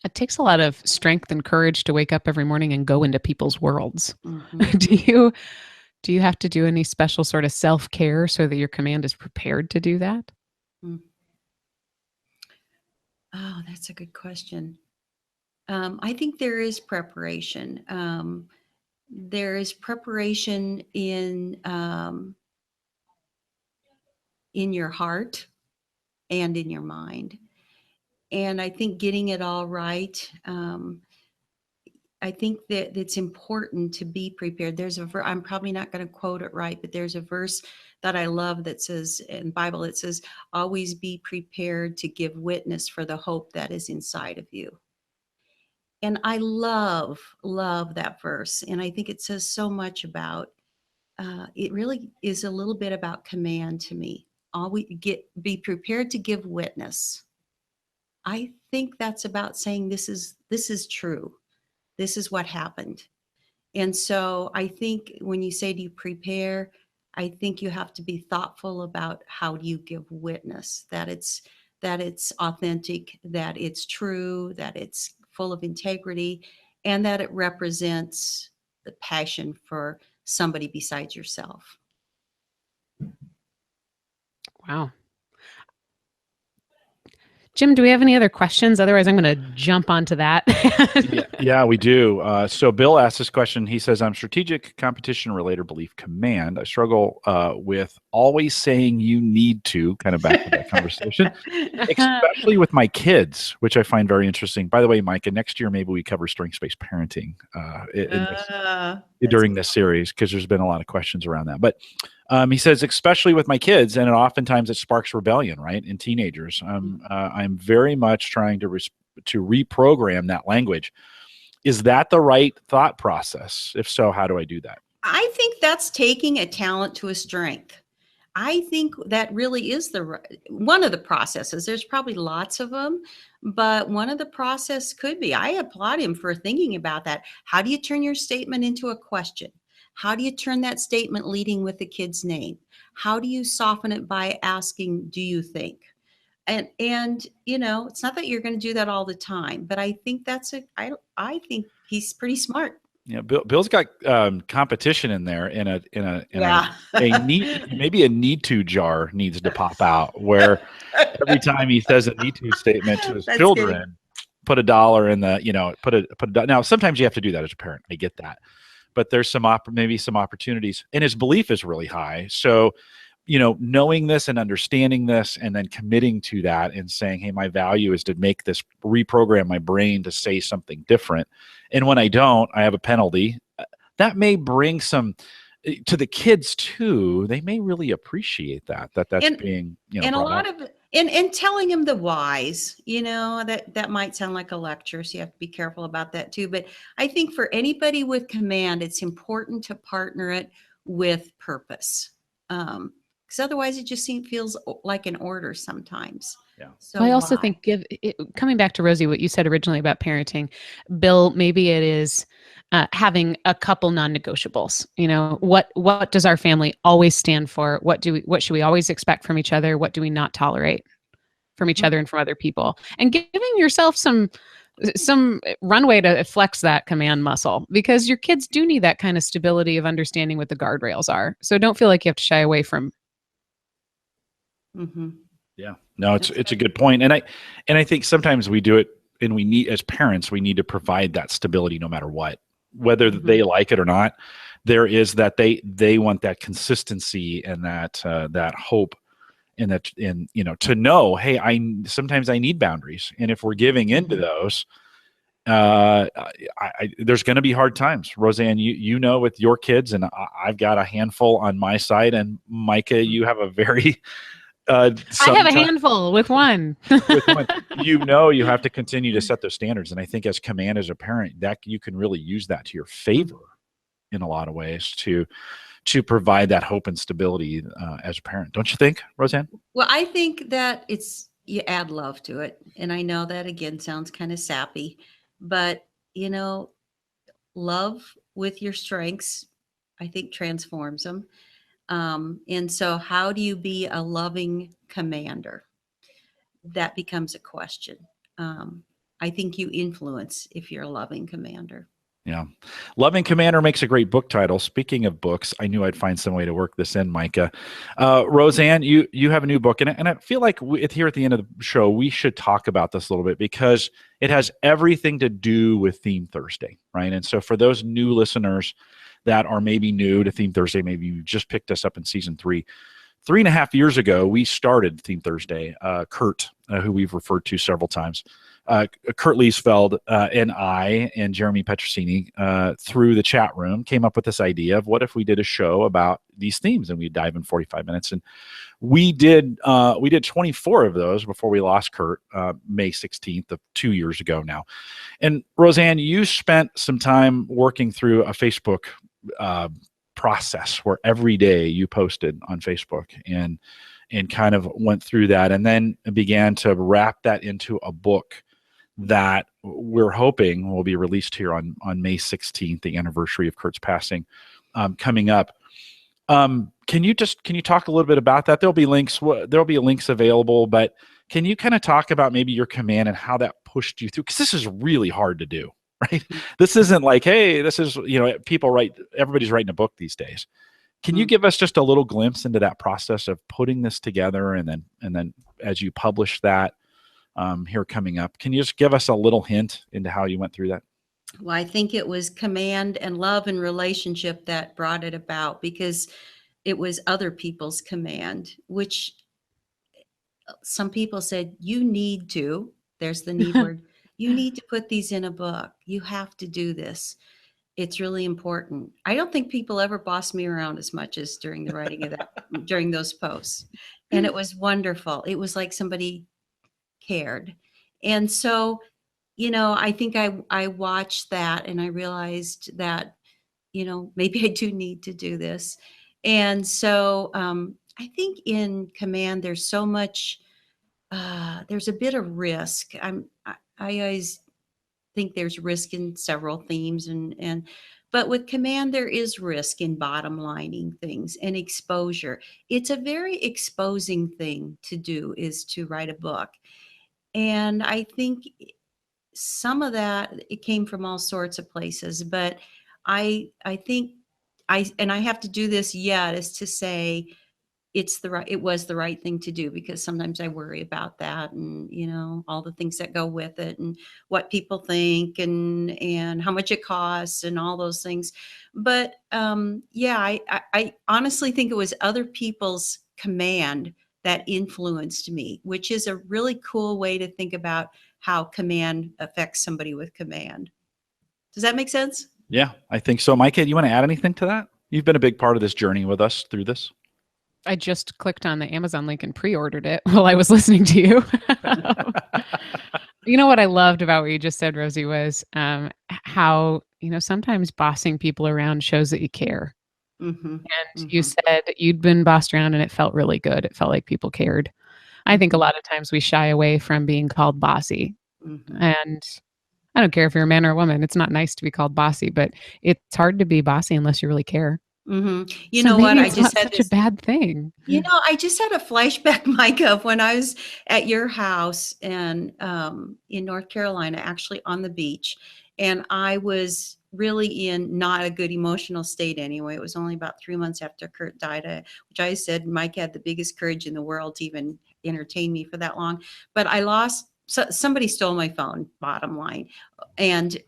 It takes a lot of strength and courage to wake up every morning and go into people's worlds. Mhm. Do you have to do any special sort of self-care so that your command is prepared to do that? Mm. Oh, that's a good question. I think there is preparation. There is preparation in your heart and in your mind. And I think getting it all right. I think that it's important to be prepared. There's I'm probably not going to quote it right, but there's a verse that I love that says in the Bible, it says, always be prepared to give witness for the hope that is inside of you. And I love that verse. And I think it says so much about, it really is a little bit about command to me. Be prepared to give witness. I think that's about saying this is true. This is what happened. And so I think when you say, do you prepare? I think you have to be thoughtful about how do you give witness, that it's authentic, that it's true, that it's full of integrity, and that it represents the passion for somebody besides yourself. Wow. Jim, do we have any other questions? Otherwise, I'm going to jump onto that. Yeah, we do. So Bill asked this question. He says, I'm strategic, competition related belief command. I struggle with always saying you need to, kind of back to that conversation, especially with my kids, which I find very interesting. By the way, Maika, next year, maybe we cover strengths-based parenting during this series, because there's been a lot of questions around that. But he says, especially with my kids, and oftentimes it sparks rebellion, right, in teenagers. I'm very much trying to reprogram that language. Is that the right thought process? If so, how do I do that? I think that's taking a talent to a strength. I think that really is one of the processes. There's probably lots of them, but one of the process could be, I applaud him for thinking about that. How do you turn your statement into a question? How do you turn that statement leading with the kid's name? How do you soften it by asking, do you think? And you know, it's not that you're going to do that all the time, but I think I think he's pretty smart. Yeah, Bill's got competition in there in a Yeah. maybe a need to jar needs to pop out, where every time he says a need to statement to his That's children, good. put $1 in the, now sometimes you have to do that as a parent. I get that. But there's maybe some opportunities, and his belief is really high. So, knowing this and understanding this and then committing to that and saying, hey, my value is to make this, reprogram my brain to say something different. And when I don't, I have a penalty. That may bring some to the kids too. They may really appreciate that's being, and a lot of and telling him the whys, that might sound like a lecture, so you have to be careful about that too. But I think for anybody with command, it's important to partner it with purpose. Because otherwise it just feels like an order sometimes. Yeah. So I also think, coming back to Rosie, what you said originally about parenting, Bill, maybe it is having a couple non-negotiables. What does our family always stand for? What should we always expect from each other? What do we not tolerate from each other and from other people? And giving yourself some runway to flex that command muscle, because your kids do need that kind of stability of understanding what the guardrails are. So don't feel like you have to shy away from. Mm-hmm. Yeah, no, it's a good point. And I think sometimes we do it, and we need, as parents, we need to provide that stability no matter what, whether they like it or not. There is that they want that consistency and that hope, and to know, hey, sometimes I need boundaries. And if we're giving into those, there's going to be hard times. Rosanne, with your kids, and I've got a handful on my side, and Maika, you have a very I have a handful with one. You have to continue to set those standards. And I think as command, as a parent, that you can really use that to your favor in a lot of ways to provide that hope and stability as a parent. Don't you think, Rosanne? Well, I think that it's you add love to it. And I know that again sounds kind of sappy, but love with your strengths, I think transforms them. And so, how do you be a loving commander? That becomes a question. Um, I think you influence if you're a loving commander. Yeah. Loving Commander makes a great book title. Speaking of books, I knew I'd find some way to work this in, Maika. Rosanne, you have a new book, and I feel like here at the end of the show, we should talk about this a little bit because it has everything to do with Theme Thursday, right? And so for those new listeners that are maybe new to Theme Thursday, maybe you just picked us up in season 3. 3.5 years ago, we started Theme Thursday. Kurt, who we've referred to several times, Kurt Liesveld and I and Jeremy Petrosini through the chat room came up with this idea of what if we did a show about these themes and we'd dive in 45 minutes. And we did 24 of those before we lost Kurt, May 16th of 2 years ago now. And Rosanne, you spent some time working through a Facebook process where every day you posted on Facebook and kind of went through that and then began to wrap that into a book that we're hoping will be released here on May 16th, the anniversary of Kurt's passing, coming up. Can you talk a little bit about that? There'll be links available, but can you kind of talk about maybe your command and how that pushed you through? Because this is really hard to do, right? This isn't like, hey, this is, everybody's writing a book these days. Can you give us just a little glimpse into that process of putting this together and then as you publish that here coming up, can you just give us a little hint into how you went through that? Well, I think it was command and love and relationship that brought it about because it was other people's command, which some people said, you need to, there's the need word, you need to put these in a book. You have to do this. It's really important. I don't think people ever bossed me around as much as during the writing of that, during those posts. And it was wonderful. It was like somebody cared. And so, I think I watched that and I realized that, maybe I do need to do this. And so I think in command, there's so much, there's a bit of risk. I always think there's risk in several themes but with command there is risk in bottom lining things and exposure. It's a very exposing thing to do, is to write a book. And I think some of that, it came from all sorts of places, but I think I have to do this yet, is to say it was the right thing to do, because sometimes I worry about that and, all the things that go with it and what people think and how much it costs and all those things. But I honestly think it was other people's command that influenced me, which is a really cool way to think about how command affects somebody with command. Does that make sense? Yeah, I think so. Maika, do you want to add anything to that? You've been a big part of this journey with us through this. I just clicked on the Amazon link and pre-ordered it while I was listening to you. You know what I loved about what you just said, Rosie, was how, sometimes bossing people around shows that you care. Mm-hmm. And you said you'd been bossed around and it felt really good. It felt like people cared. I think a lot of times we shy away from being called bossy. And I don't care if you're a man or a woman. It's not nice to be called bossy, but it's hard to be bossy unless you really care. You know what? I just had such a bad thing. I just had a flashback, Maika, of when I was at your house and in North Carolina, actually on the beach, and I was really in not a good emotional state anyway. It was only about 3 months after Kurt died, which I said Mike had the biggest courage in the world to even entertain me for that long. But I lost. Somebody stole my phone. Bottom line, and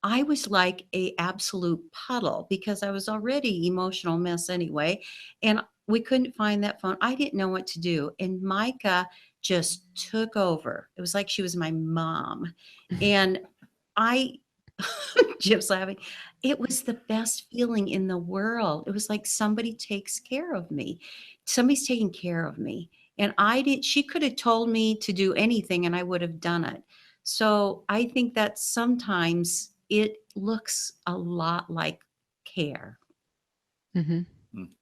I was like a absolute puddle because I was already emotional mess anyway. And we couldn't find that phone. I didn't know what to do. And Maika just took over. It was like she was my mom. And Jim's laughing. It was the best feeling in the world. It was like somebody takes care of me. Somebody's taking care of me. And she could have told me to do anything and I would have done it. So I think that sometimes it looks a lot like care. I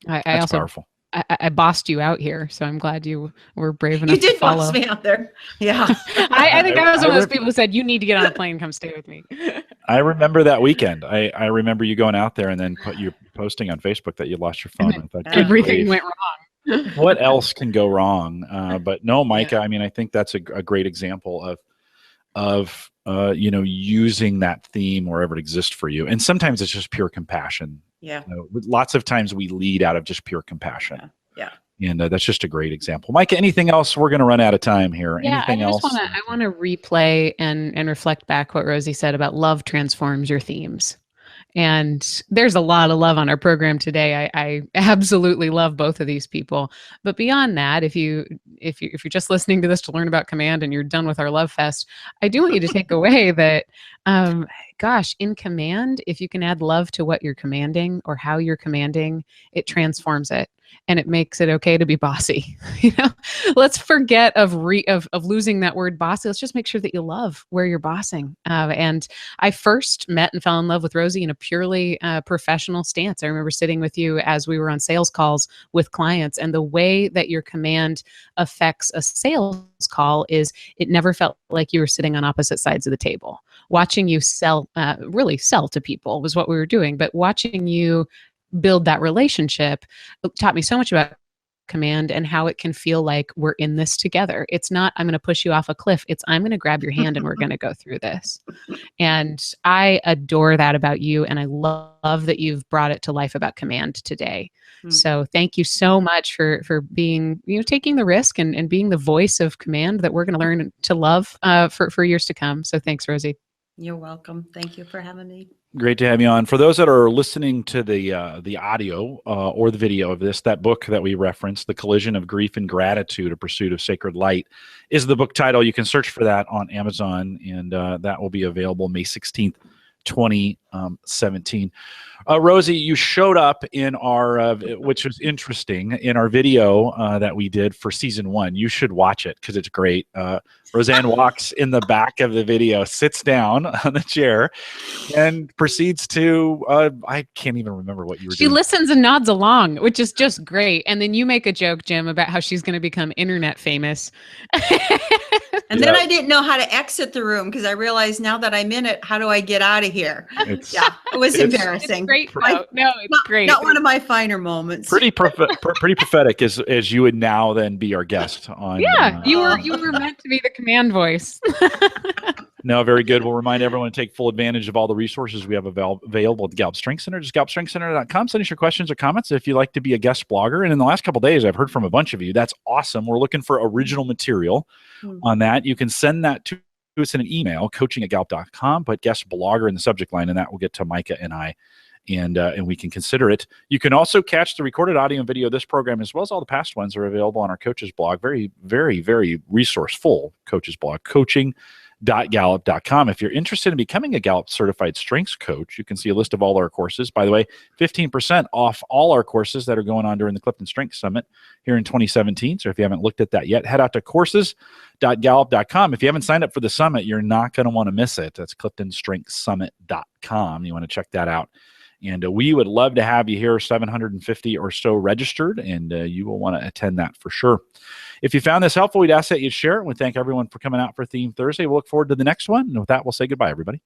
That's also powerful. I bossed you out here, so I'm glad you were brave enough You did to follow. boss me out there. Yeah. I think I was one of those people who said, you need to get on a plane and come stay with me. I remember that weekend. I remember you going out there and then you posting on Facebook that you lost your phone. I thought, good Everything grief. went wrong. What else can go wrong? But no, Maika, I mean, I think that's a great example of using that theme wherever it exists for you. And sometimes it's just pure compassion. Yeah. Lots of times we lead out of just pure compassion. Yeah. And that's just a great example. Maika, anything else? We're going to run out of time here. Yeah, Anything else? I want to replay and reflect back what Rosie said about love transforms your themes. And there's a lot of love on our program today. I absolutely love both of these people. But beyond that, if you're just listening to this to learn about command and you're done with our love fest, I do want you to take away that, gosh, in command, if you can add love to what you're commanding or how you're commanding, it transforms it. And it makes it okay to be bossy. Let's forget of losing that word bossy. Let's just make sure that you love where you're bossing. And I first met and fell in love with Rosie in a purely professional stance. I remember sitting with you as we were on sales calls with clients, and the way that your command affects a sales call is it never felt like you were sitting on opposite sides of the table. Watching you really sell to people was what we were doing, but watching you build that relationship taught me so much about command and how it can feel like we're in this together. It's not, I'm going to push you off a cliff. It's, I'm going to grab your hand and we're going to go through this. And I adore that about you. And I love that you've brought it to life about command today. So thank you so much for being, taking the risk and being the voice of command that we're going to learn to love for years to come. So thanks, Rosie. You're welcome. Thank you for having me. Great to have you on. For those that are listening to the audio or the video of this, that book that we referenced, The Collision of Grief and Gratitude, A Pursuit of Sacred Light, is the book title. You can search for that on Amazon, and that will be available May 16th, 2017. Rosie, you showed up in our, which was interesting, in our video that we did for season 1. You should watch it because it's great. Rosanne walks in the back of the video, sits down on the chair, and proceeds to, I can't even remember what you were doing. She listens and nods along, which is just great. And then you make a joke, Jim, about how she's going to become internet famous. And then I didn't know how to exit the room because I realized now that I'm in it, how do I get out of here? It was embarrassing. It's great. It's great. Not one of my finer moments. Pretty prophetic as you would now then be our guest on. Yeah, you were meant to be the command voice. No, very good. We'll remind everyone to take full advantage of all the resources we have available at the Gallup Strength Center. Just GallupStrengthsCenter.com. Send us your questions or comments if you'd like to be a guest blogger. And in the last couple of days, I've heard from a bunch of you. That's awesome. We're looking for original material on that. You can send that to us in an email, coaching@gallup.com, put guest blogger in the subject line, and that will get to Maika and I. And we can consider it. You can also catch the recorded audio and video of this program, as well as all the past ones are available on our coaches blog. Very, very, very resourceful coaches blog, coaching.gallup.com. If you're interested in becoming a Gallup certified strengths coach, you can see a list of all our courses. By the way, 15% off all our courses that are going on during the Clifton Strengths Summit here in 2017. So if you haven't looked at that yet, head out to courses.gallup.com. If you haven't signed up for the summit, you're not going to want to miss it. That's CliftonStrengthsSummit.com. You want to check that out. And we would love to have you here, 750 or so registered, and you will want to attend that for sure. If you found this helpful, we'd ask that you share it. We thank everyone for coming out for Theme Thursday. We'll look forward to the next one. And with that, we'll say goodbye, everybody.